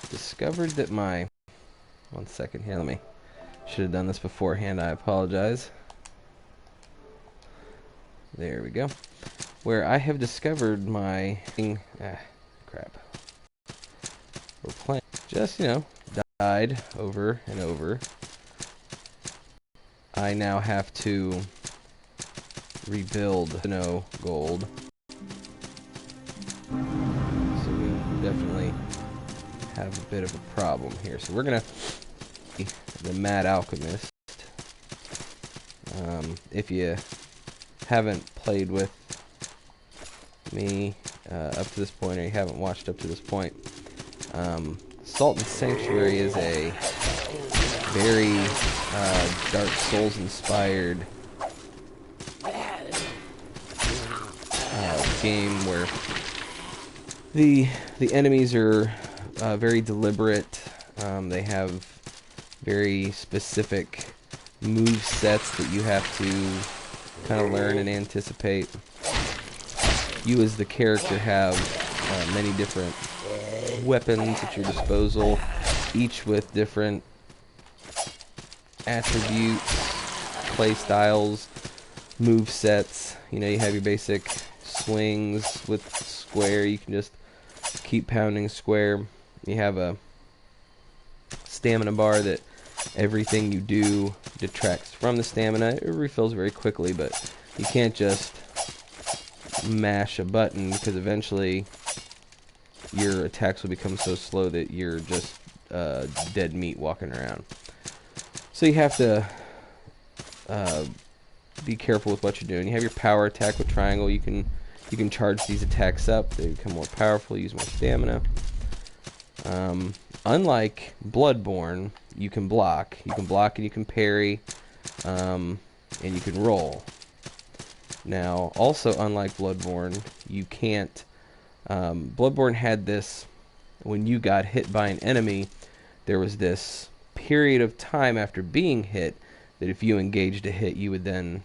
discovered that my... One second here, let me... Should have done this beforehand, I apologize. There we go. Where I have discovered my... crap. We're playing... Just, you know, died over and over. I now have to rebuild no gold. So we definitely have a bit of a problem here. So we're gonna the Mad Alchemist. If you haven't played with me up to this point, or you haven't watched up to this point, Salt and Sanctuary is a very Dark Souls inspired game where the enemies are very deliberate. They have very specific move sets that you have to kind of learn and anticipate. You as the character have many different weapons at your disposal, each with different attributes, play styles, move sets. You know, you have your basic swings with square. You can just keep pounding square. You have a stamina bar that everything you do detracts from the stamina. It refills very quickly, but you can't just mash a button because eventually your attacks will become so slow that you're just dead meat walking around. So you have to be careful with what you're doing. You have your power attack with triangle. You can charge these attacks up. They become more powerful. Use more stamina. Unlike Bloodborne, you can block. You can block and you can parry, and you can roll. Now, also unlike Bloodborne, you can't... Bloodborne had this, when you got hit by an enemy, there was this period of time after being hit that if you engaged a hit, you would then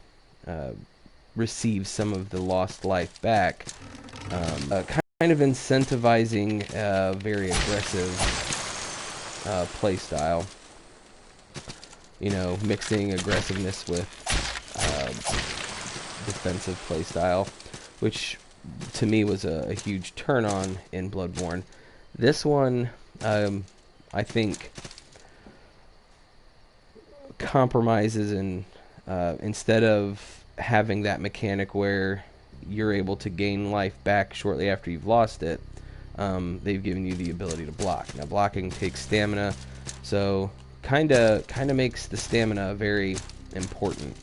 receive some of the lost life back. Kind of incentivizing a very aggressive play style. You know, mixing aggressiveness with defensive play style, which to me was a huge turn on in Bloodborne. This one, I think, compromises and instead of having that mechanic where you're able to gain life back shortly after you've lost it, they've given you the ability to block. Now, blocking takes stamina, so kind of makes the stamina a very important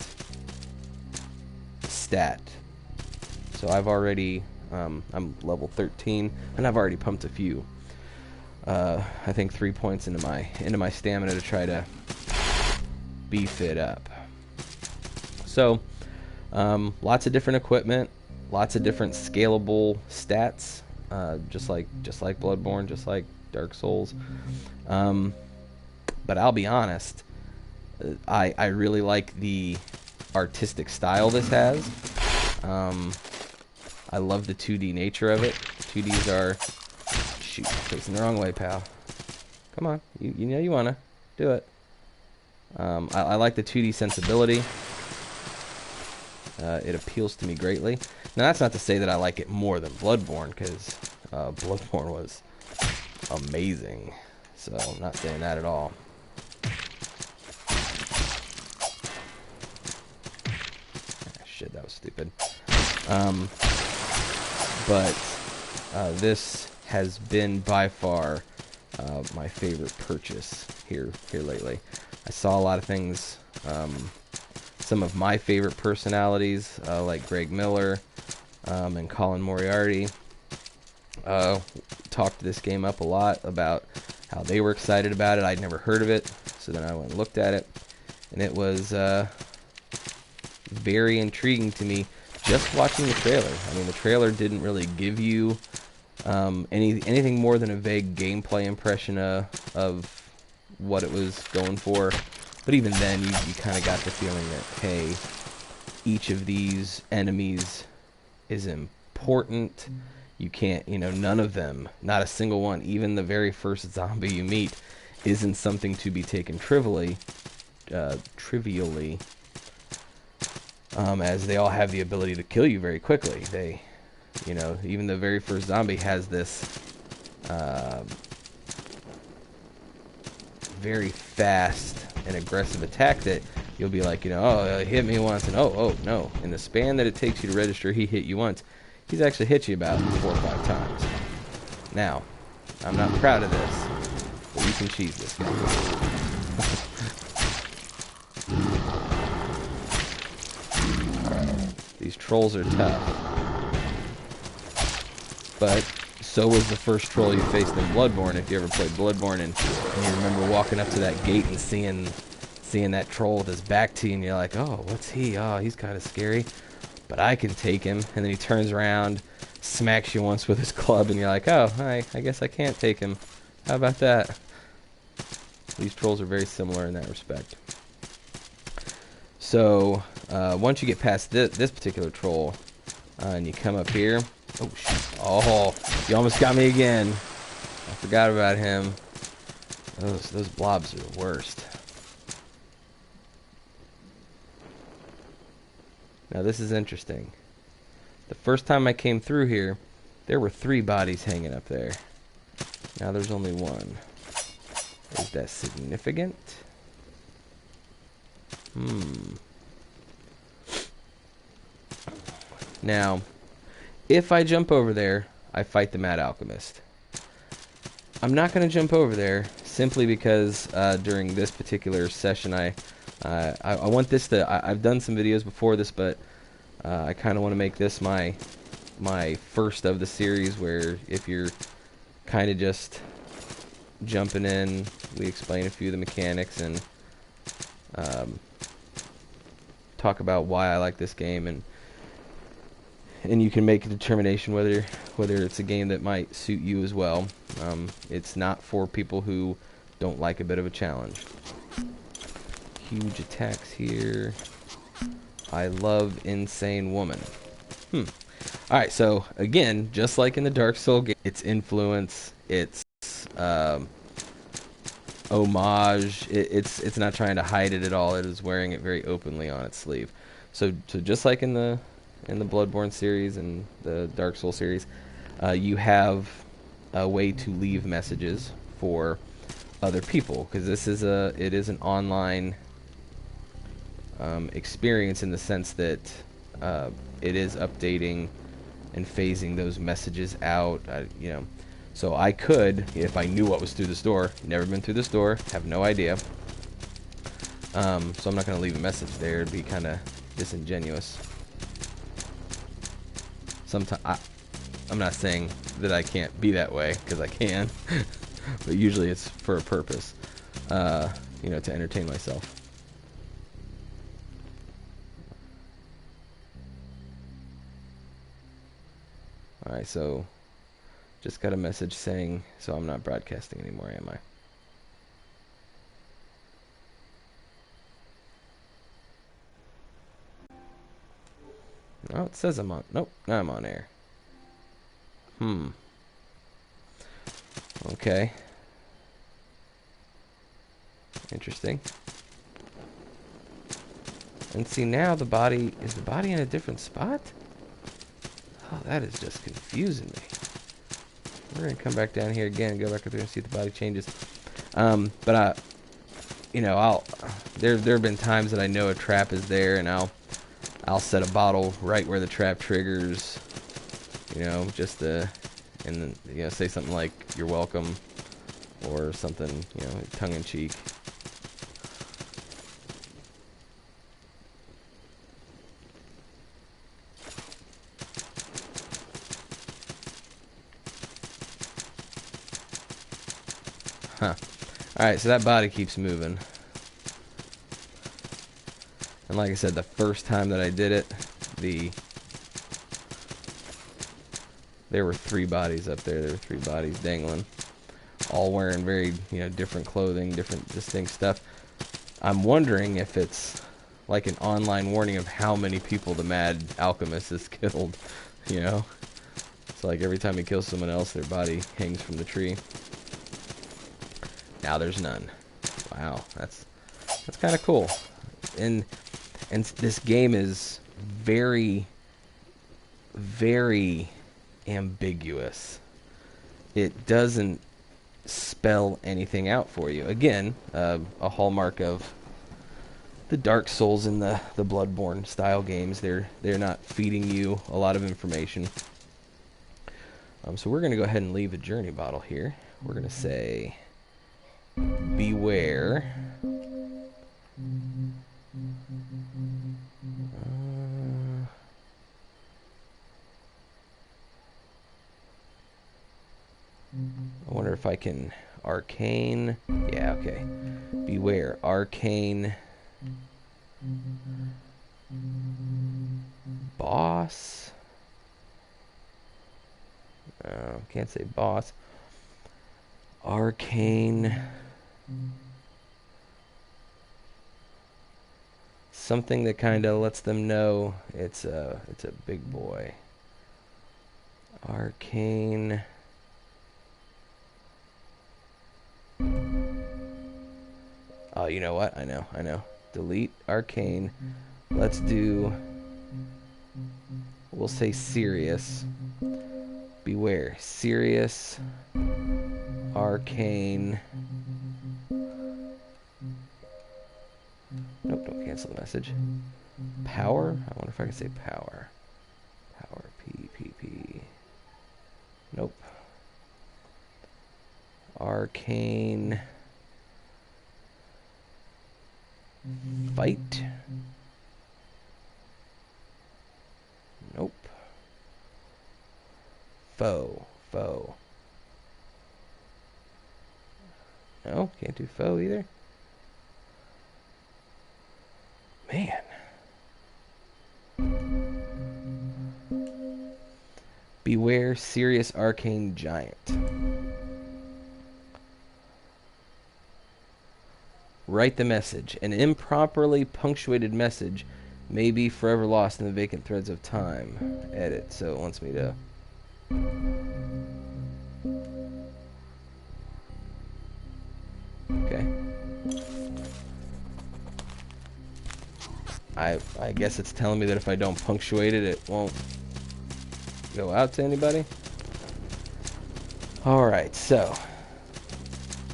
stat. So I've already, I'm level 13, and I've already pumped a few. I think 3 points into my stamina to try to beef it up. So, lots of different equipment, lots of different scalable stats, just like Bloodborne, just like Dark Souls. But I'll be honest, I really like the artistic style this has. I love the 2D nature of it. 2Ds are... Shoot, facing the wrong way, pal. Come on, you know you wanna. Do it. I like the 2D sensibility. It appeals to me greatly. Now, that's not to say that I like it more than Bloodborne, because Bloodborne was amazing. So, I'm not saying that at all. Ah, shit, that was stupid. But this has been by far my favorite purchase here lately. I saw a lot of things, some of my favorite personalities, like Greg Miller and Colin Moriarty, talked this game up a lot about how they were excited about it. I'd never heard of it, so then I went and looked at it, and it was very intriguing to me just watching the trailer. I mean, the trailer didn't really give you anything more than a vague gameplay impression of what it was going for. But even then, you kind of got the feeling that, hey, each of these enemies is important. You can't, you know, none of them, not a single one, even the very first zombie you meet, isn't something to be taken trivially, as they all have the ability to kill you very quickly. They, you know, even the very first zombie has this very fast and aggressive attack that you'll be like, you know, oh, he hit me once, and oh, no. In the span that it takes you to register he hit you once, he's actually hit you about 4 or 5 times. Now, I'm not proud of this, but you can cheese this guy. These trolls are tough. But so was the first troll you faced in Bloodborne, if you ever played Bloodborne, and you remember walking up to that gate and seeing that troll with his back to you, and you're like, oh, what's he? Oh, he's kind of scary, but I can take him. And then he turns around, smacks you once with his club, and you're like, oh, I guess I can't take him. How about that? These trolls are very similar in that respect. So, once you get past this particular troll, and you come up here, oh, shoot. Oh, you almost got me again. I forgot about him. Those blobs are the worst. Now this is interesting. The first time I came through here, there were 3 bodies hanging up there. Now there's only 1. Is that significant? Now, if I jump over there, I fight the Mad Alchemist. I'm not going to jump over there simply because during this particular session, I want this to. I've done some videos before this, but I kind of want to make this my first of the series, where if you're kind of just jumping in, we explain a few of the mechanics and talk about why I like this game, and you can make a determination whether it's a game that might suit you as well. It's not for people who don't like a bit of a challenge. Huge attacks here. I love Insane Woman. Alright, so again, just like in the Dark Souls game, its influence, its homage, it's not trying to hide it at all. It is wearing it very openly on its sleeve. So just like in the Bloodborne series and the Dark Souls series, you have a way to leave messages for other people, because it is an online experience, in the sense that it is updating and phasing those messages out. You know, so I could, if I knew what was through this door, never been through this door, have no idea. So I'm not going to leave a message there. It'd be kind of disingenuous. Sometimes I'm not saying that I can't be that way, because I can, but usually it's for a purpose, you know, to entertain myself. Alright, so just got a message saying, so I'm not broadcasting anymore, am I? Oh, it says I'm on. Nope, now I'm on air. Okay. Interesting. And see, now is the body in a different spot? Oh, that is just confusing me. We're gonna come back down here again and go back up there and see if the body changes. But you know, there have been times that I know a trap is there, and I'll set a bottle right where the trap triggers, you know, just and then, you know, say something like, "You're welcome," or something, you know, tongue-in-cheek. Huh. Alright, so that body keeps moving. And like I said, the first time that I did it, there were 3 bodies up there. There were 3 bodies dangling, all wearing very, you know, different clothing, different distinct stuff. I'm wondering if it's like an online warning of how many people the Mad Alchemist has killed, you know? It's like every time he kills someone else, their body hangs from the tree. Now there's none. Wow, that's kind of cool. And this game is very, very ambiguous. It doesn't spell anything out for you. Again, a hallmark of the Dark Souls and the Bloodborne style games. They're not feeding you a lot of information. So we're going to go ahead and leave a journey bottle here. We're going to say, beware. I wonder if I can arcane. Yeah, okay. Beware, arcane boss. Can't say boss. Arcane. Something that kind of lets them know it's a big boy. Arcane. Oh, you know what? I know. Delete arcane. Let's do. We'll say serious. Beware. Serious. Arcane. Nope, don't cancel the message. Power? I wonder if I can say power. Power. P. Nope. Arcane. Fight. Nope. Foe. No, can't do foe either. Man. Beware, serious arcane giant. Write the message. An improperly punctuated message may be forever lost in the vacant threads of time. Edit. So it wants me to... Okay. I guess it's telling me that if I don't punctuate it, it won't go out to anybody. Alright, so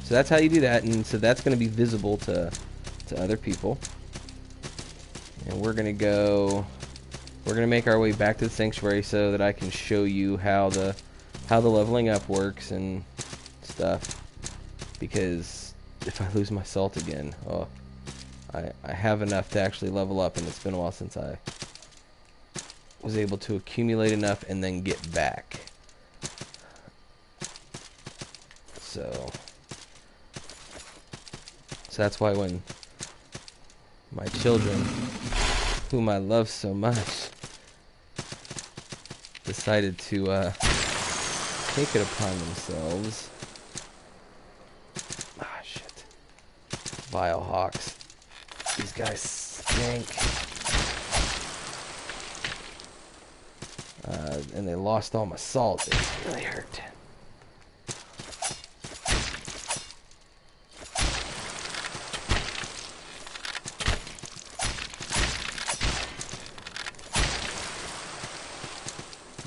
that's how you do that, and so that's going to be visible to other people. And we're going to make our way back to the sanctuary so that I can show you how the leveling up works and stuff. Because if I lose my salt again, oh, I have enough to actually level up, and it's been a while since I was able to accumulate enough and then get back. So that's why when my children, whom I love so much, decided to take it upon themselves. Ah, shit. Vile hawks. These guys stink. And they lost all my salt. It really hurt.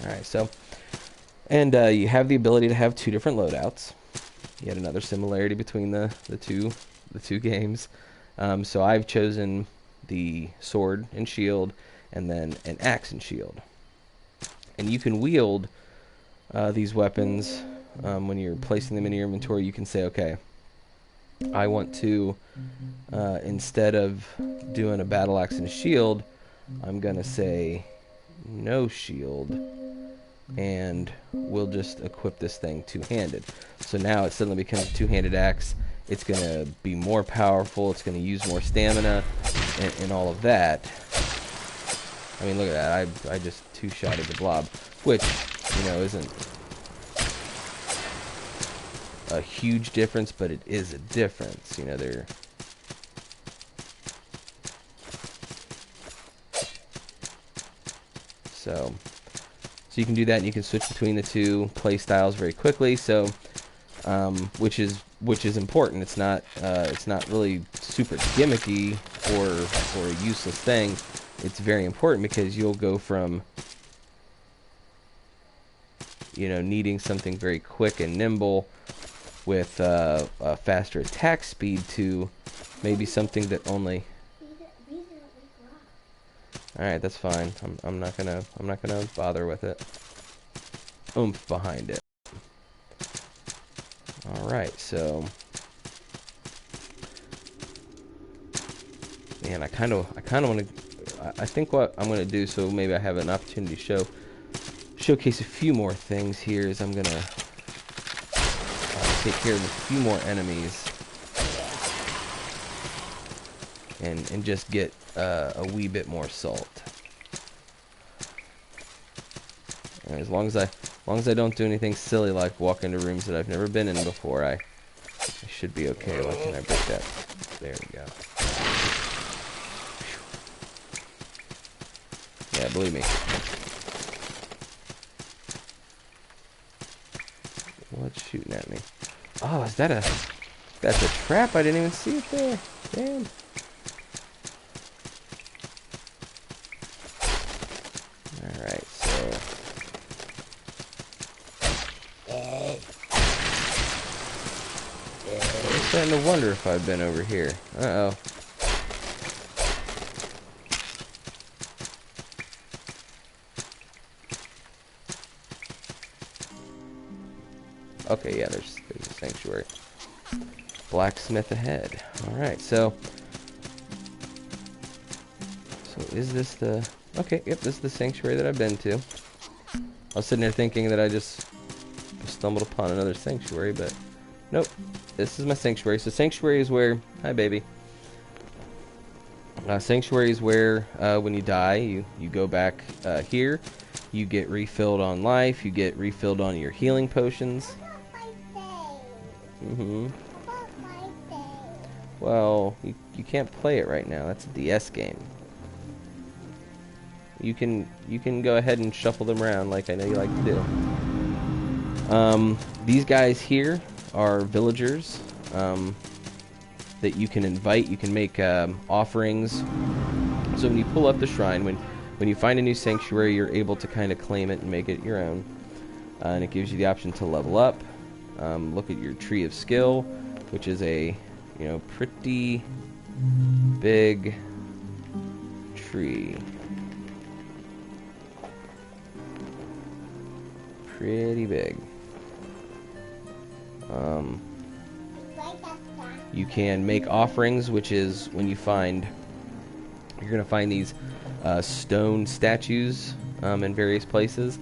Alright, so, and you have the ability to have two different loadouts. Yet another similarity between the two games. So I've chosen the sword and shield, and then an axe and shield. And you can wield these weapons when you're placing them in your inventory. You can say, okay, I want to, instead of doing a battle axe and a shield, I'm going to say no shield, and we'll just equip this thing two-handed. So now it suddenly becomes a two-handed axe. It's going to be more powerful. It's going to use more stamina and all of that. I mean, look at that. I just two-shotted the blob, which, you know, isn't a huge difference, but it is a difference. You know, they're... So So you can do that, and you can switch between the two play styles very quickly. So, which is important. It's not really super gimmicky or a useless thing. It's very important because you'll go from, you know, needing something very quick and nimble with a faster attack speed to maybe something that only. All right, that's fine. I'm not gonna bother with it. Oomph behind it. All right, so man, I kind of want to. I think what I'm gonna do, so maybe I have an opportunity to showcase a few more things here. Is I'm gonna take care of a few more enemies and just get a wee bit more salt. And as long as I don't do anything silly like walk into rooms that I've never been in before, I should be okay. Why can't I break that? There we go. Yeah, believe me. What's shooting at me? Oh, is that that's a trap? I didn't even see it there. Damn. Alright, so I'm starting to wonder if I've been over here. Uh-oh. Okay, yeah, there's a sanctuary. Blacksmith ahead. Alright, so is this the... Okay, yep, this is the sanctuary that I've been to. I was sitting there thinking that I just stumbled upon another sanctuary, but nope. This is my sanctuary. So sanctuary is where... Hi, baby. Sanctuary is where when you die, you go back here. You get refilled on life. You get refilled on your healing potions. Well, you can't play it right now. That's a DS game. You can go ahead and shuffle them around like I know you like to do. These guys here are villagers that you can invite. You can make offerings. So when you pull up the shrine, when you find a new sanctuary, you're able to kind of claim it and make it your own. And it gives you the option to level up. Look at your tree of skill, which is a pretty big tree. Pretty big. You can make offerings, which is when you're gonna find these stone statues in various places,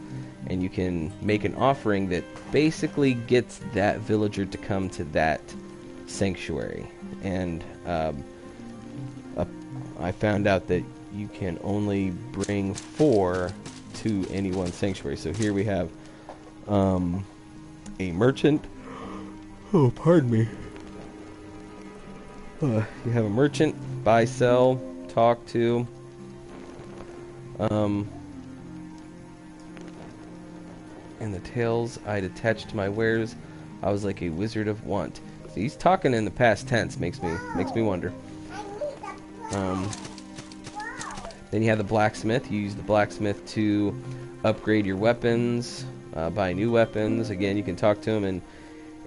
and you can make an offering that basically gets that villager to come to that sanctuary. And I found out that you can only bring 4 to any one sanctuary. So here we have a merchant. Oh, pardon me. You have a merchant, buy, sell, talk to. And the tales I'd attached to my wares, I was like a wizard of want. So he's talking in the past tense, makes me wonder. Then you have the blacksmith. You use the blacksmith to upgrade your weapons, buy new weapons. Again, you can talk to him,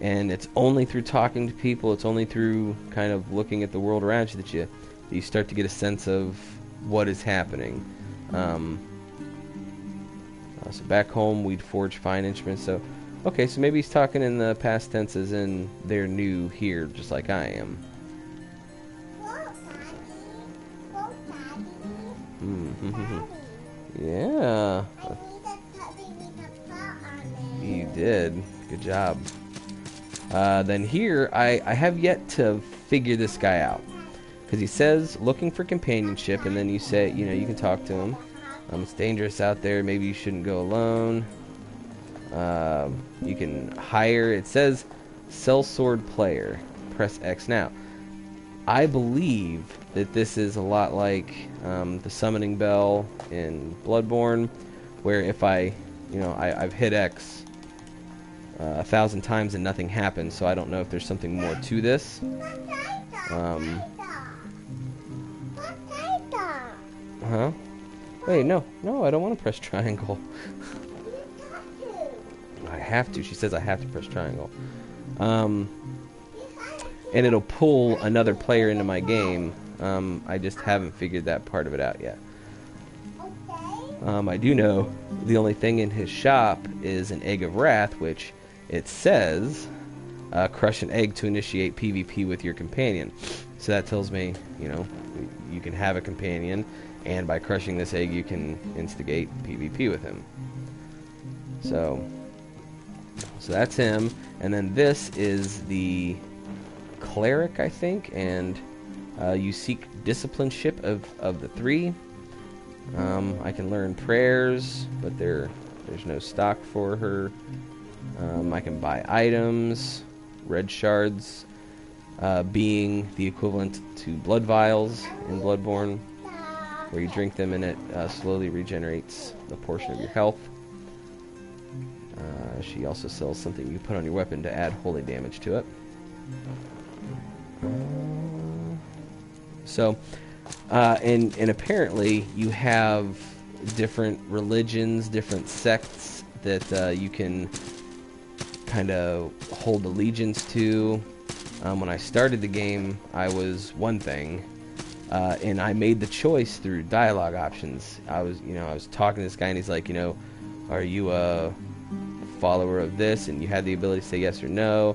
and it's only through talking to people, it's only through kind of looking at the world around you that you start to get a sense of what is happening. So back home, we'd forge fine instruments. So, okay, so maybe he's talking in the past tenses, and they're new here, just like I am. Yeah. You did. Good job. Then here, I have yet to figure this guy out. Because he says, looking for companionship, and then you say, you can talk to him. It's dangerous out there. Maybe you shouldn't go alone. You can hire. It says, sell sword player. Press X now. I believe that this is a lot like the summoning bell in Bloodborne, where if I you know, I've hit X 1,000 times and nothing happens, so I don't know if there's something more to this. Huh? Wait, no, I don't want to press triangle. I have to. She says I have to press triangle. And it'll pull another player into my game. I just haven't figured that part of it out yet. I do know the only thing in his shop is an Egg of Wrath, which it says crush an egg to initiate PvP with your companion. So that tells me, you know, you can have a companion, and by crushing this egg you can instigate PvP with him. So that's him. And then this is the cleric, I think, and you seek discipleship of the 3. I can learn prayers, but there's no stock for her. I can buy items, red shards, being the equivalent to blood vials in Bloodborne, where you drink them and it slowly regenerates a portion of your health. She also sells something you put on your weapon to add holy damage to it. And apparently you have different religions, different sects that you can kind of hold allegiance to. When I started the game, I was one thing, and I made the choice through dialogue options. I was talking to this guy, and he's like, are you a follower of this? And you had the ability to say yes or no.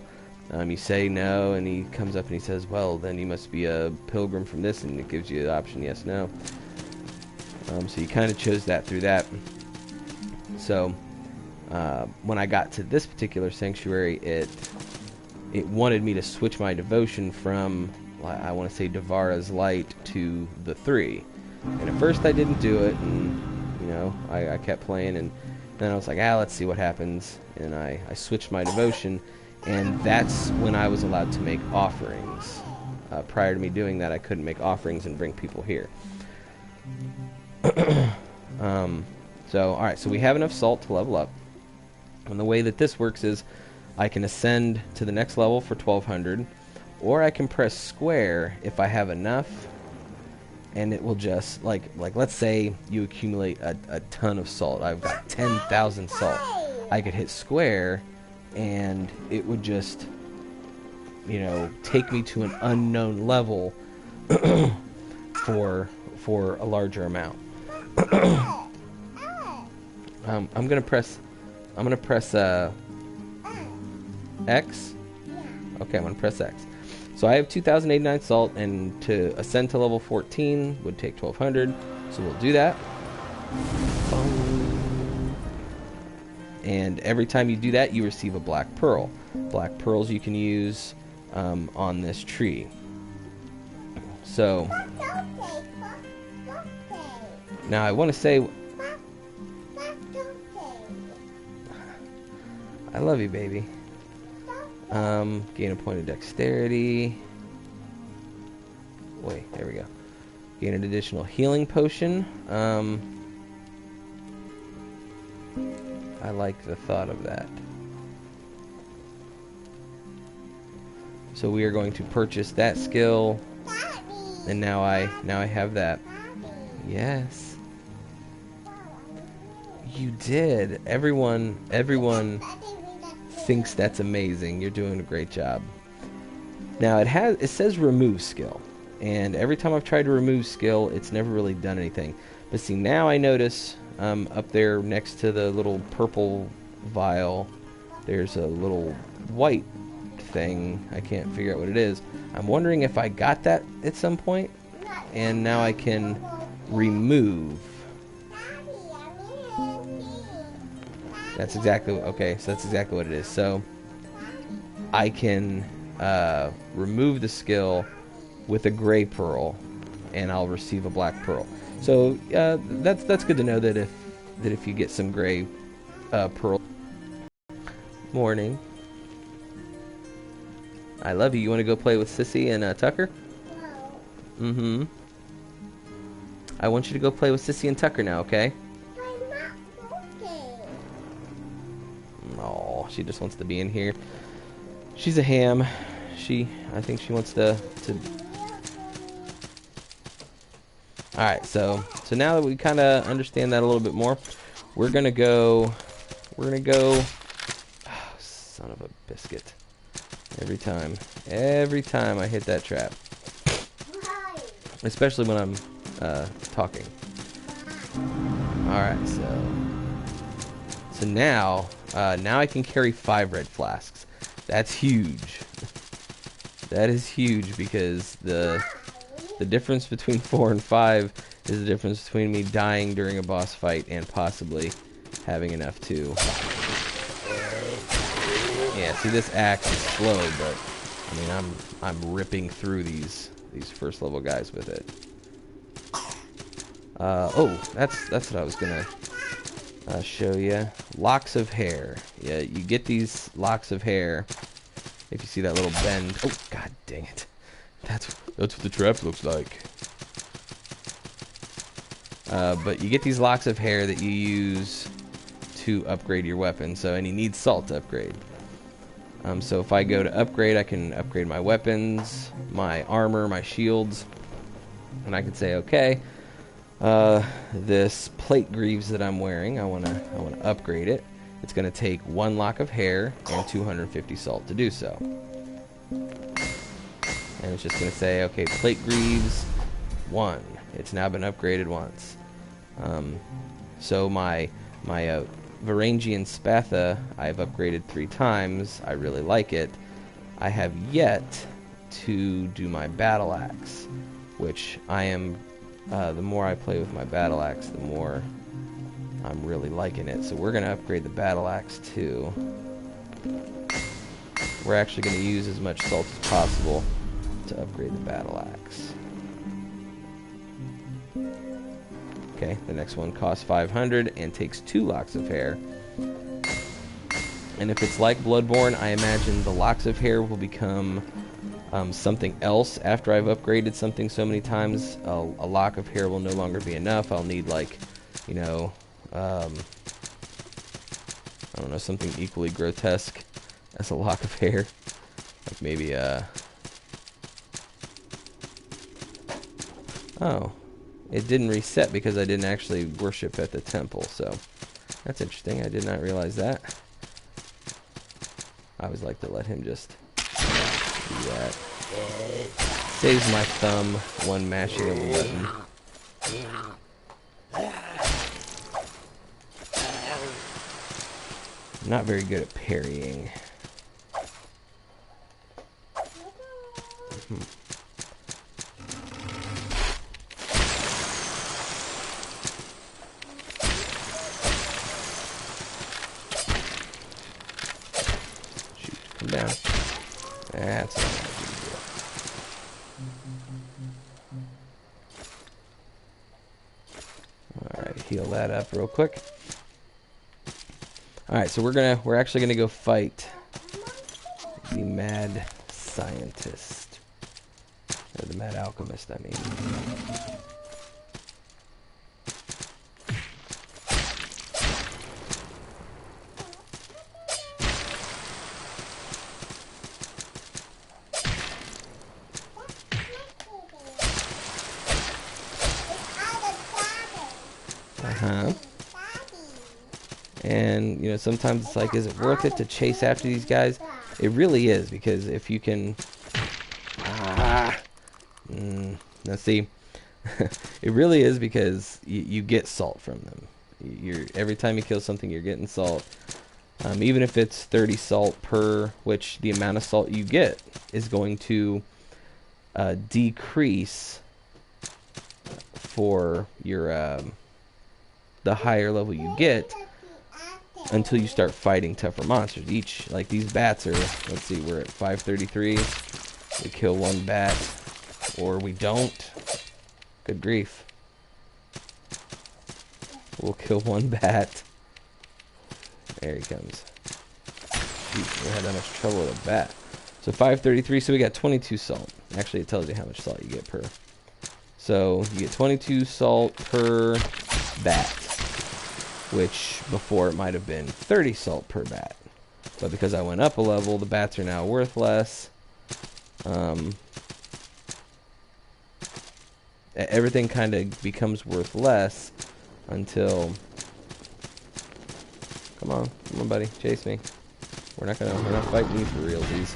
You say no, and he comes up and he says, well, then you must be a pilgrim from this, and it gives you the option yes, no. So you kind of chose that through that. So when I got to this particular sanctuary, it wanted me to switch my devotion from, I want to say, Devara's Light to the 3. And at first I didn't do it, and I kept playing, and then I was like, let's see what happens. And I switched my devotion, and that's when I was allowed to make offerings. Prior to me doing that, I couldn't make offerings and bring people here. Alright, so we have enough salt to level up. And the way that this works is I can ascend to the next level for 1200, or I can press square if I have enough, and it will just, like let's say you accumulate a ton of salt. I've got 10,000 salt. I could hit square, and it would just, take me to an unknown level for a larger amount. I'm gonna press X. Okay, I'm gonna press X. So I have 2,089 salt, and to ascend to level 14 would take 1,200. So we'll do that. And every time you do that, you receive a black pearl. Black pearls you can use on this tree. So now I want to say, I love you, baby. Gain a point of dexterity. Wait, there we go. Gain an additional healing potion. I like the thought of that. So we are going to purchase that skill, and now I have that. Yes. You did. Everyone thinks that's amazing. You're doing a great job. Now it says remove skill, and every time I've tried to remove skill, it's never really done anything. But see, now I notice up there next to the little purple vial, there's a little white thing. I can't figure out what it is. I'm wondering if I got that at some point, and now I can remove. That's exactly okay. So that's exactly what it is. So I can remove the skill with a gray pearl, and I'll receive a black pearl. So that's good to know that if you get some gray pearl. Morning. I love you. You want to go play with Sissy and Tucker? No. Mm-hmm. I want you to go play with Sissy and Tucker now, okay? She just wants to be in here. She's a ham. I think she wants to. All right, so now that we kind of understand that a little bit more, we're gonna go. Oh, son of a biscuit! Every time I hit that trap, especially when I'm talking. All right, so now I can carry 5 red flasks. That's huge. That is huge because the difference between 4 and 5 is the difference between me dying during a boss fight and possibly having enough to. Yeah, see, this axe is slow, but I mean I'm ripping through these first level guys with it. Oh, that's what I was gonna show you. Locks of hair. Yeah, you get these locks of hair if you see that little bend. Oh, god dang it! That's what the trap looks like. But you get these locks of hair that you use to upgrade your weapon. So, and you need salt to upgrade. So if I go to upgrade, I can upgrade my weapons, my armor, my shields, and I can say, okay, this plate greaves that I'm wearing, I wanna upgrade it. It's gonna take 1 lock of hair and 250 salt to do so. And it's just gonna say, okay, plate greaves 1. It's now been upgraded once. So my Varangian Spatha I've upgraded 3 times. I really like it. I have yet to do my battle axe, which I am. The more I play with my battle axe, the more I'm really liking it. So we're gonna upgrade the battle axe too. We're actually gonna use as much salt as possible to upgrade the battle axe. Okay, the next one costs 500 and takes 2 locks of hair. And if it's like Bloodborne, I imagine the locks of hair will become something else after I've upgraded something so many times. A lock of hair will no longer be enough. I'll need, like, you know, I don't know, something equally grotesque as a lock of hair. Like maybe oh. It didn't reset because I didn't actually worship at the temple, so that's interesting. I did not realize that. I always like to let him just do that. Saves my thumb one mashing of the button. I'm not very good at parrying. Down. That's not what I do. Alright, heal that up real quick. Alright, so we're actually gonna go fight the mad scientist. Or the mad alchemist, I mean. And, you know, sometimes it's like, is it worth it to chase after these guys? It really is, because if you can... now see, it really is because you get salt from them. Every time you kill something, you're getting salt. Even if it's 30 salt per, which the amount of salt you get is going to decrease for your the higher level you get until you start fighting tougher monsters. Each, like these bats are, let's see, we're at 533. We kill 1 bat, or we don't. Good grief. We'll kill 1 bat. There he comes. Jeez, we had that much trouble with a bat. So 533, so we got 22 salt. Actually, it tells you how much salt you get per. So you get 22 salt per bat, which before it might have been 30 salt per bat. But because I went up a level, the bats are now worth less. Everything kind of becomes worth less until... Come on, buddy, chase me. We're not fighting you for realsies.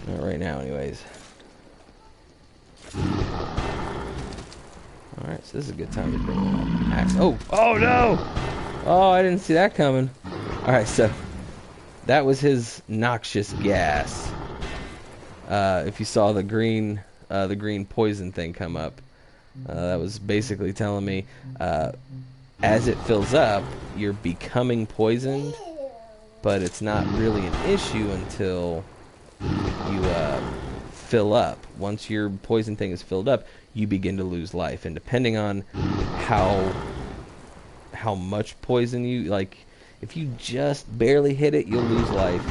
Not right now, anyways. Alright, so this is a good time to bring an axe. Oh no! Oh, I didn't see that coming. Alright, so that was his noxious gas. If you saw the green poison thing come up, that was basically telling me, as it fills up, you're becoming poisoned, but it's not really an issue until you fill up. Once your poison thing is filled up, you begin to lose life, and depending on how much poison you, like, if you just barely hit it, you'll lose life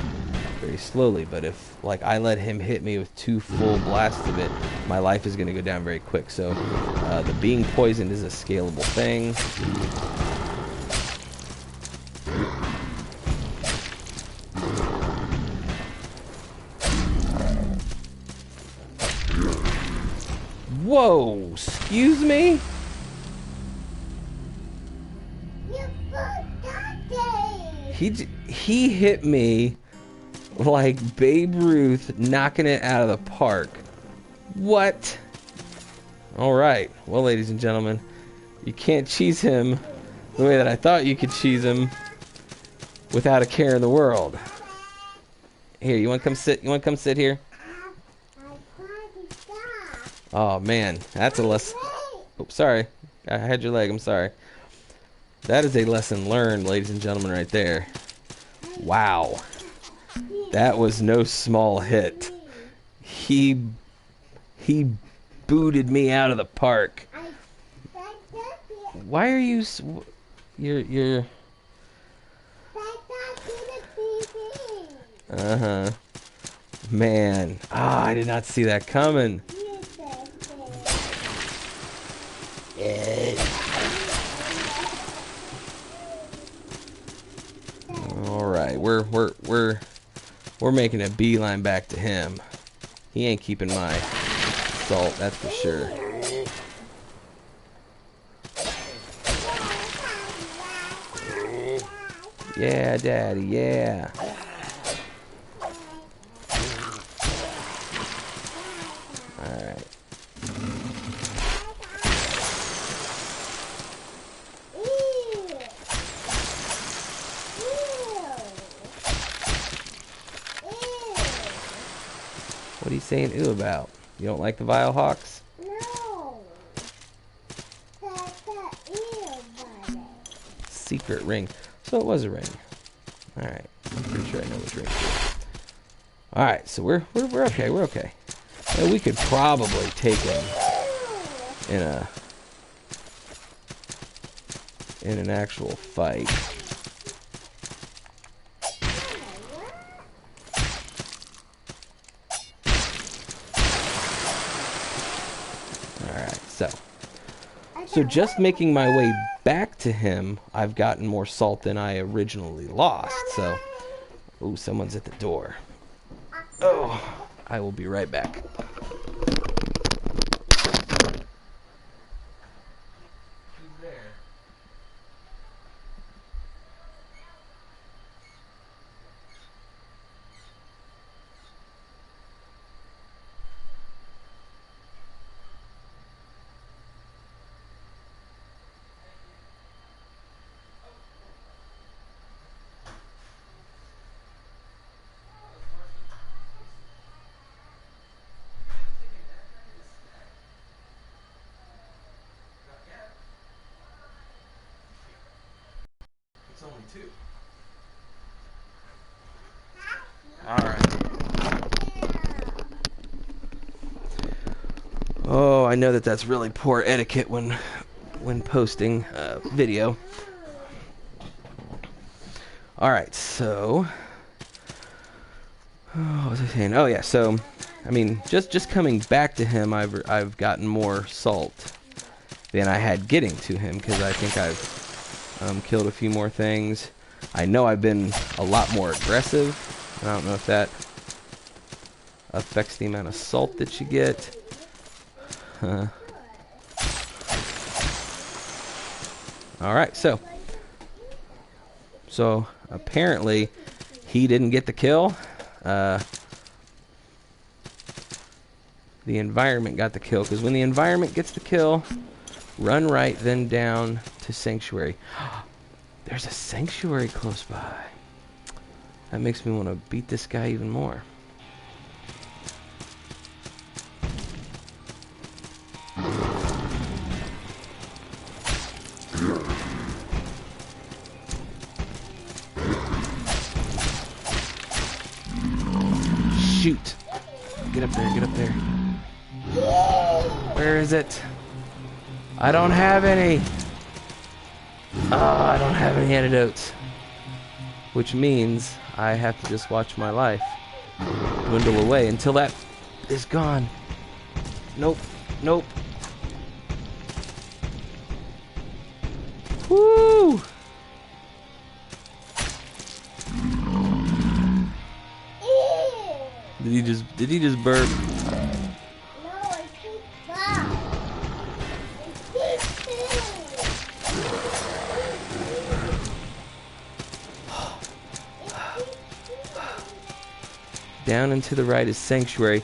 very slowly. But if, like, I let him hit me with 2 full blasts of it, my life is going to go down very quick. So the being poisoned is a scalable thing. Whoa, excuse me? He hit me like Babe Ruth knocking it out of the park. What? Alright, well, ladies and gentlemen, you can't cheese him the way that I thought you could cheese him without a care in the world. Here, you want to come sit? You want to come sit here? Oh man, that's a lesson. Oh, sorry, I had your leg. I'm sorry. That is a lesson learned, ladies and gentlemen, right there. Wow, that was no small hit. He booted me out of the park. Why are you? You're. Man, I did not see that coming. All right, we're making a beeline back to him. He ain't keeping my salt, that's for sure. Yeah, Daddy, yeah. All right. What are you saying ooh about? You don't like the Vile Hawks? No. That's a ear bunny. Secret ring. So it was a ring. Alright. I'm pretty sure I know which ring it is. Alright, so we're okay, we're okay. And we could probably take him in an actual fight. So just making my way back to him, I've gotten more salt than I originally lost. So, ooh, someone's at the door. Oh, I will be right back. Who's there? It's only 2. Alright. Oh, I know that that's really poor etiquette when posting video. Alright, so... Oh, what was I saying? Oh yeah, so... I mean, just coming back to him, I've gotten more salt than I had getting to him, because I think I've killed a few more things. I know I've been a lot more aggressive. I don't know if that affects the amount of salt that you get. Alright, so apparently he didn't get the kill. The environment got the kill, because when the environment gets the kill, run right, then down to Sanctuary. There's a Sanctuary close by. That makes me want to beat this guy even more. Shoot! Get up there, get up there. Where is it? I don't have any. Oh, I don't have any antidotes. Which means I have to just watch my life dwindle away until that is gone. Nope, nope. Woo! Did he just burp? Down and to the right is Sanctuary.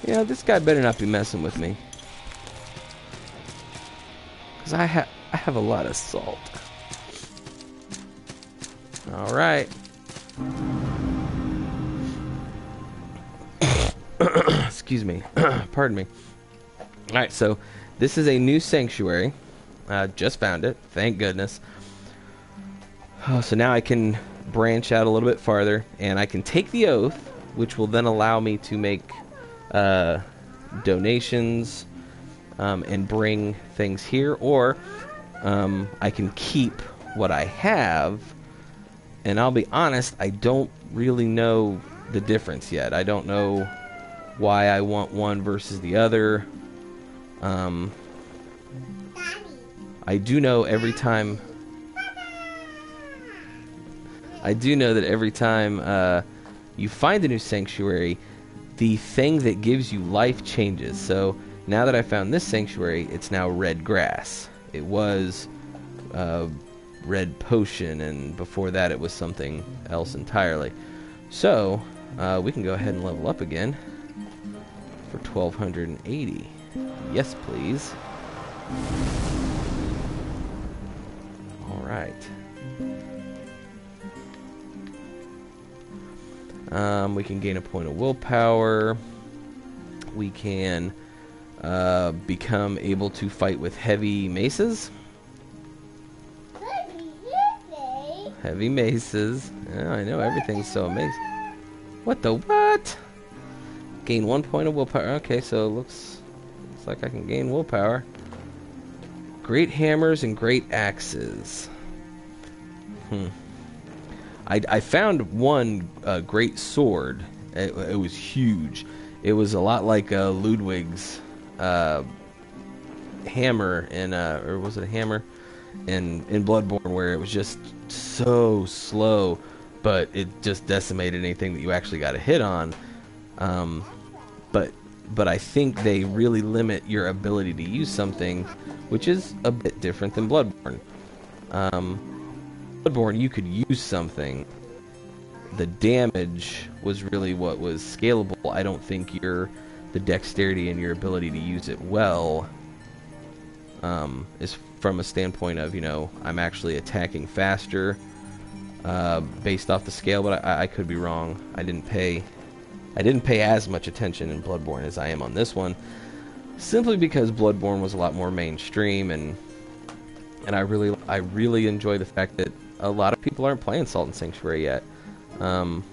Yeah, this guy better not be messing with me. Because I have a lot of salt. Alright. Excuse me. Pardon me. Alright, so this is a new Sanctuary. Just found it. Thank goodness. So now I can branch out a little bit farther, and I can take the oath, which will then allow me to make donations and bring things here, or I can keep what I have. And I'll be honest, I don't really know the difference yet. I don't know why I want one versus the other. I do know every time. I do know that every time you find a new Sanctuary, the thing that gives you life changes. So now that I found this Sanctuary, it's now red grass. It was red potion, and before that it was something else entirely. So we can go ahead and level up again for 1280. Yes, please. Alright. We can gain a point of willpower. We can become able to fight with heavy maces. Heavy maces. Yeah, I know, everything's so amazing. What the what? Gain 1 point of willpower. Okay, so it looks like I can gain willpower. Great hammers and great axes. I found one great sword. It was huge. It was a lot like Ludwig's hammer in, or was it a hammer in Bloodborne, where it was just so slow, but it just decimated anything that you actually got a hit on. But I think they really limit your ability to use something, which is a bit different than Bloodborne. Bloodborne, you could use something. The damage was really what was scalable. I don't think the dexterity and your ability to use it well is from a standpoint of, I'm actually attacking faster based off the scale, but I could be wrong. I didn't pay as much attention in Bloodborne as I am on this one, simply because Bloodborne was a lot more mainstream, and I really enjoy the fact that a lot of people aren't playing Salt and Sanctuary yet. And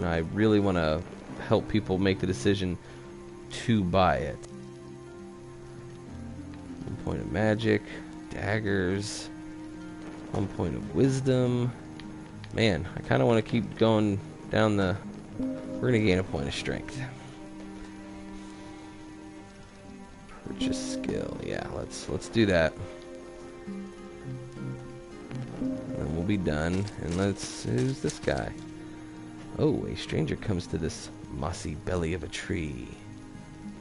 I really want to help people make the decision to buy it. 1 point of magic, daggers, 1 point of wisdom. Man, I kind of want to keep going down the... We're going to gain a point of strength. Purchase skill. Yeah, let's do that. be done. And who's this guy? Oh, a stranger comes to this mossy belly of a tree.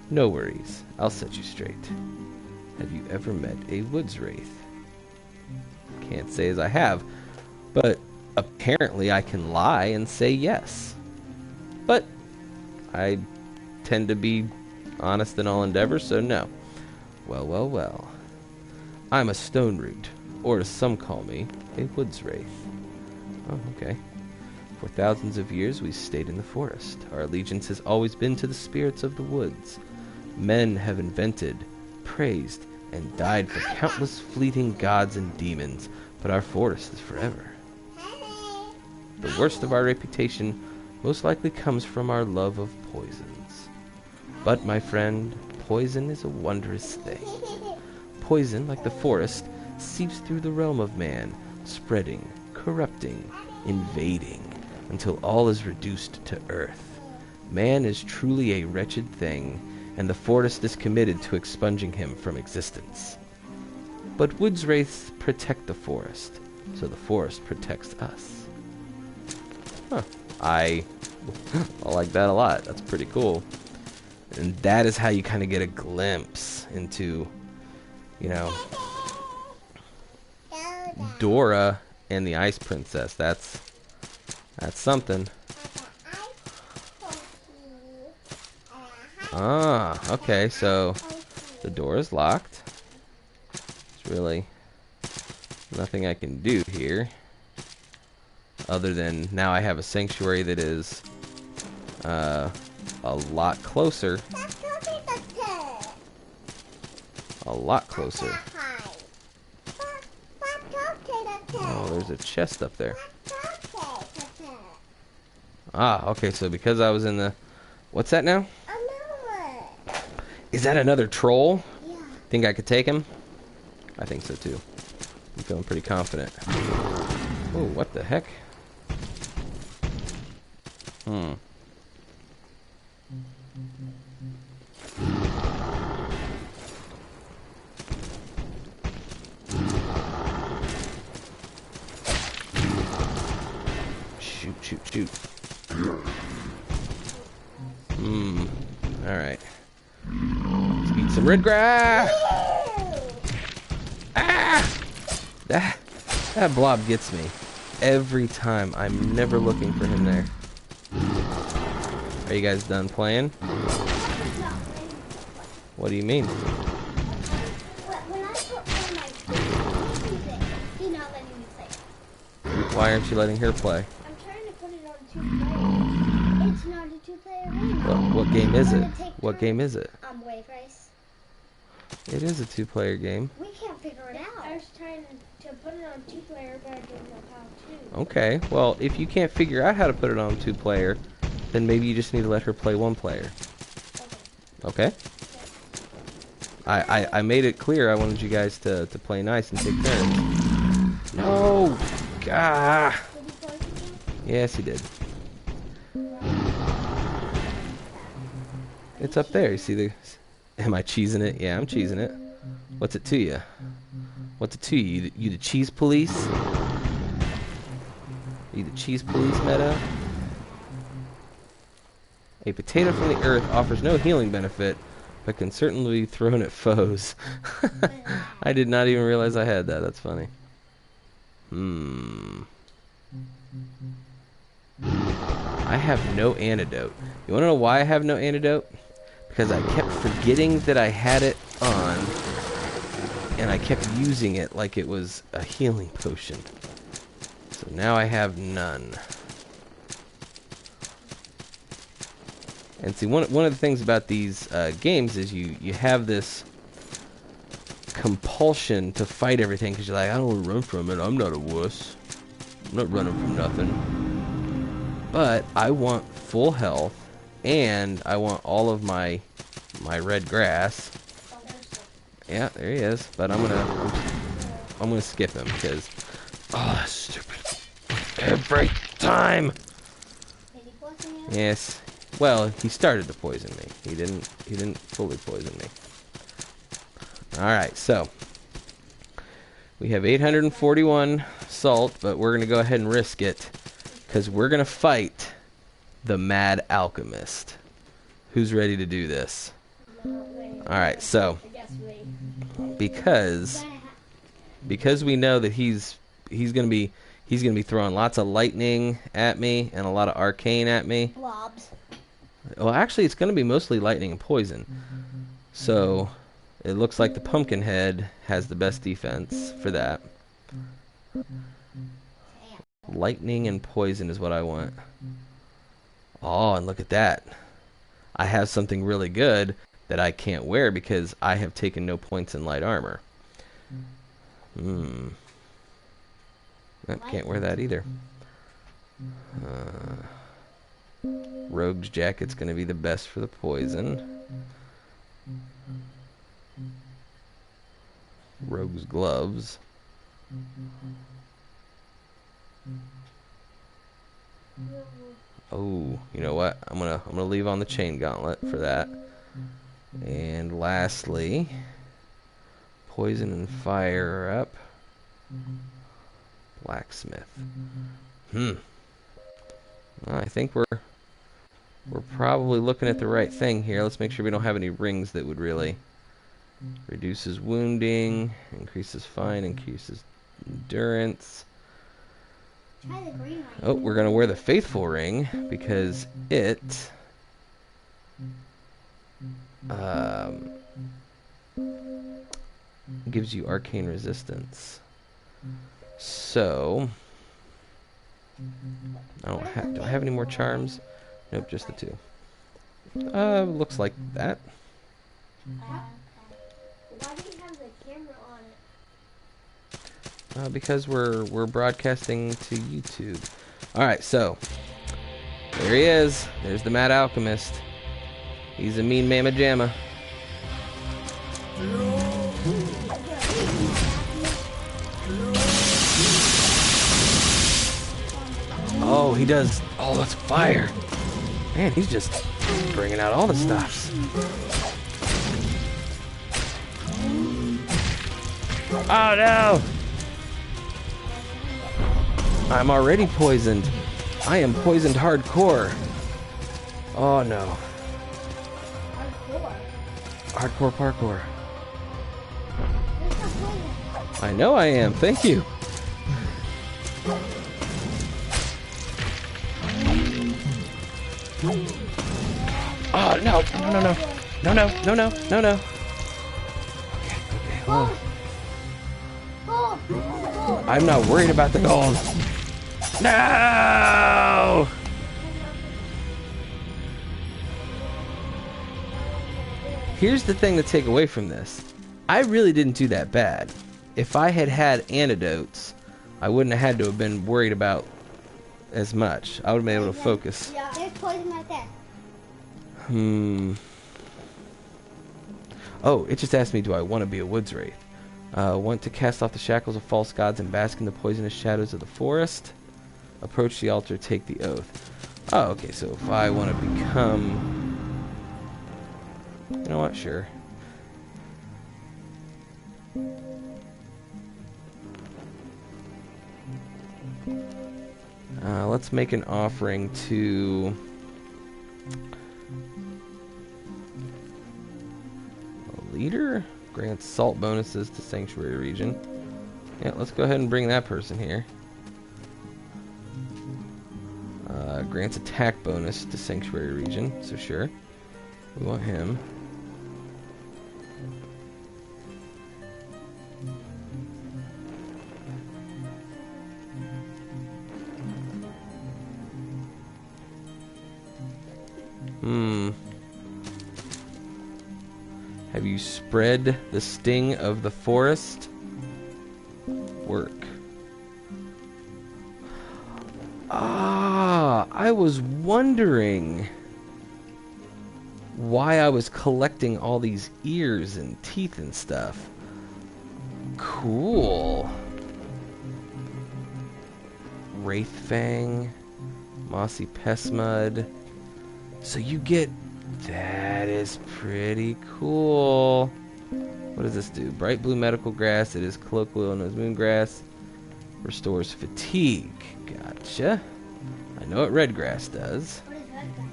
No worries, I'll set you straight. Have you ever met a woods wraith? Can't say as I have, but apparently I can lie and say yes. But I tend to be honest in all endeavors, so no. Well, well, well. I'm a stone root, or as some call me, a woods wraith. Oh, okay. For thousands of years we stayed in the forest. Our allegiance has always been to the spirits of the woods. Men have invented, praised, and died for countless fleeting gods and demons, but our forest is forever. The worst of our reputation most likely comes from our love of poisons. But, my friend, poison is a wondrous thing. Poison, like the forest, seeps through the realm of man, spreading, corrupting, invading, until all is reduced to earth. Man is truly a wretched thing, and the forest is committed to expunging him from existence. But woods wraiths protect the forest, so the forest protects us. Huh. I like that a lot. That's pretty cool. And that is how you kind of get a glimpse into, you know, Dora and the Ice Princess. That's something. Ah, okay, so the door is locked. There's really nothing I can do here. Other than now I have a sanctuary that is a lot closer. A lot closer. Oh, there's a chest up there. Ah, okay, so because I was in the... What's that now? Is that another troll? Yeah. Think I could take him? I think so too. I'm feeling pretty confident. Oh, what the heck? Shoot, shoot, shoot. Alright. Let's eat some red grass! Ah! That blob gets me. Every time. I'm never looking for him there. Are you guys done playing? What do you mean? Why aren't you letting her play? I'm trying to put it on 2 players. It's not a 2-player game. What game is it? What game is it? Wave Race. It is a 2-player game. We can't figure it out. I was trying to put it on 2-player, but I didn't know how to. Okay, well, if you can't figure out how to put it on 2-player, then maybe you just need to let her play 1-player. Okay? I made it clear I wanted you guys to play nice and take turns. No! Gah! Did he play with you? Yes, he did. It's up there. You see the... Am I cheesing it? Yeah, I'm cheesing it. What's it to you? What's it to you? You the cheese police? You the cheese police, Meta? A potato from the earth offers no healing benefit, but can certainly be thrown at foes. I did not even realize I had that. That's funny. I have no antidote. You want to know why I have no antidote? Because I kept forgetting that I had it on, and I kept using it like it was a healing potion. So now I have none. And see, one of the things about these games is you have this compulsion to fight everything because you're like, I don't want to run from it. I'm not a wuss. I'm not running from nothing. But I want full health, and I want all of my red grass. Yeah, there he is. But I'm gonna skip him because that's stupid. Every time. Yes. Well, he started to poison me. He didn't fully poison me. All right, so we have 841 salt, but we're going to go ahead and risk it. Because we're going to fight the Mad Alchemist. Who's ready to do this? Alright, so because we know that he's gonna be throwing lots of lightning at me and a lot of arcane at me. Blobs. Well, actually, it's gonna be mostly lightning and poison. So it looks like the Pumpkinhead has the best defense for that. Lightning and poison is what I want. Oh, and look at that. I have something really good that I can't wear because I have taken no points in light armor. I can't wear that either. Rogue's jacket's going to be the best for the poison. Rogue's gloves. Oh, you know what? I'm gonna leave on the chain gauntlet for that. And lastly, poison and fire are up. Blacksmith. Well, I think we're probably looking at the right thing here. Let's make sure we don't have any rings that would really reduces wounding, increases fine, increases endurance. Oh, we're going to wear the Faithful Ring because it gives you arcane resistance. So, do I have any more charms? Nope, just the two. Looks like that. Why do you have the camera on it? Because we're broadcasting to YouTube. Alright, so there he is. There's the Mad Alchemist. He's a mean mamma jamma. Oh, he does. Oh, that's fire. Man, he's just bringing out all the stops. Oh no! I'm already poisoned. I am poisoned hardcore. Oh no. Hardcore parkour. I know I am. Thank you. Oh no! No! No! No! No! No! No! No! No! Okay. Okay. Well, I'm not worried about the gold. No! Here's the thing to take away from this. I really didn't do that bad. If I had had antidotes, I wouldn't have had to have been worried about as much. I would have been able to focus. Yeah, there's poison right there. Oh, it just asked me, do I want to be a woods wraith? Want to cast off the shackles of false gods and bask in the poisonous shadows of the forest? Approach the altar, take the oath. Oh, okay, so if I want to become... You know what? Sure. Let's make an offering to... a leader? Grants salt bonuses to Sanctuary region. Yeah, let's go ahead and bring that person here. Grants attack bonus to Sanctuary region, so sure. We want him. Have you spread the sting of the forest? Work. Ah, I was wondering why I was collecting all these ears and teeth and stuff. Cool. Wraithfang, Mossy Pestmud. So you get... That is pretty cool. What does this do? Bright blue medical grass. It is colloquial known as moongrass. Restores fatigue. Gotcha. I know what red grass does. What is red grass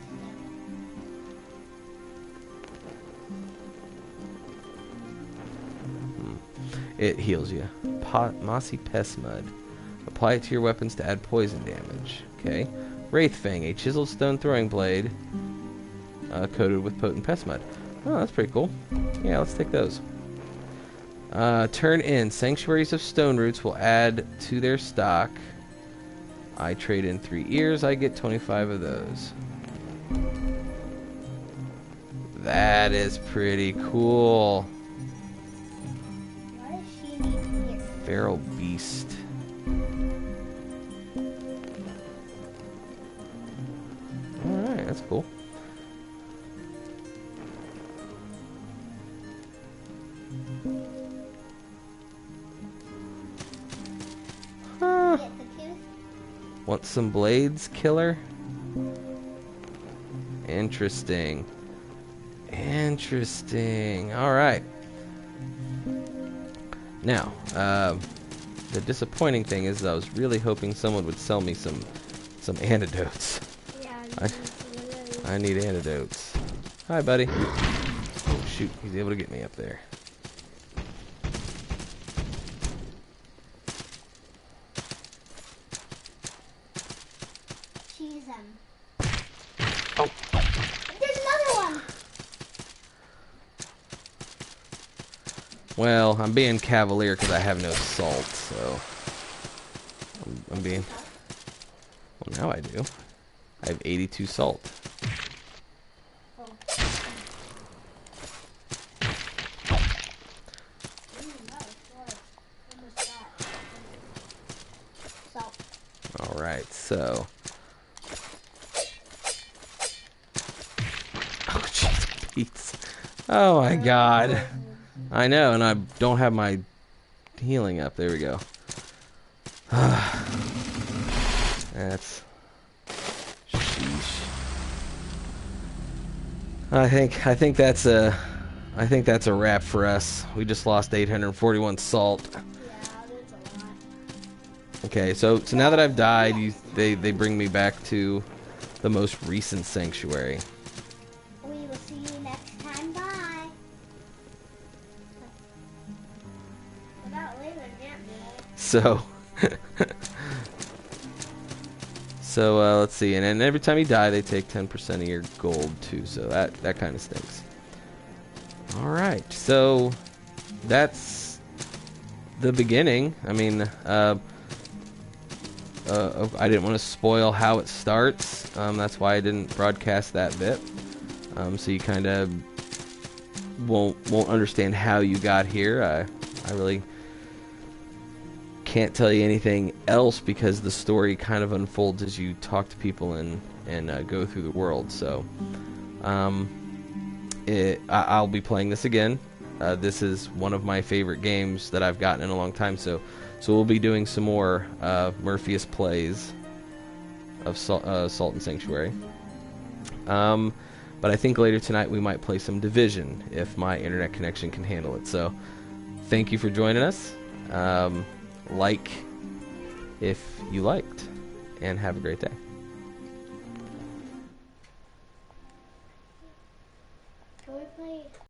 It heals you. Mossy pest mud. Apply it to your weapons to add poison damage. Okay. Wraith Fang, a chiseled stone throwing blade coated with potent pest mud. Oh, that's pretty cool. Yeah, let's take those. Turn in. Sanctuaries of stone roots will add to their stock. I trade in 3 ears. I get 25 of those. That is pretty cool. What does she need here? Feral beast. Alright, that's cool. Huh. Get the tooth? Want some blades, killer? Interesting. Interesting. Alright. Now, the disappointing thing is I was really hoping someone would sell me some antidotes. Yeah, I need antidotes. Hi, buddy. Oh, shoot. He's able to get me up there. cheese them. Oh. There's another one! Well, I'm being cavalier because I have no salt, so... I'm being... Well, now I do. I have 82 salt. Oh. Salt. Alright, so... Oh, jeez, Pete. Oh, my God. I know, and I don't have my healing up. There we go. That's... Sheesh. I think that's a wrap for us. We just lost 841 salt. Yeah, that's a lot. Okay, so now that I've died, they bring me back to the most recent sanctuary. We will see you next time. Bye. Without leaving yet, So, let's see, and then every time you die, they take 10% of your gold too. So that kind of stinks. All right, so that's the beginning. I mean, I didn't want to spoil how it starts. That's why I didn't broadcast that bit. So you kind of won't understand how you got here. I really can't tell you anything else because the story kind of unfolds as you talk to people and go through the world. So I'll be playing this again. This is one of my favorite games that I've gotten in a long time. So we'll be doing some more Murpheus plays of Salt and Sanctuary. But I think later tonight we might play some Division if my internet connection can handle it. So thank you for joining us. Like if you liked, and have a great day.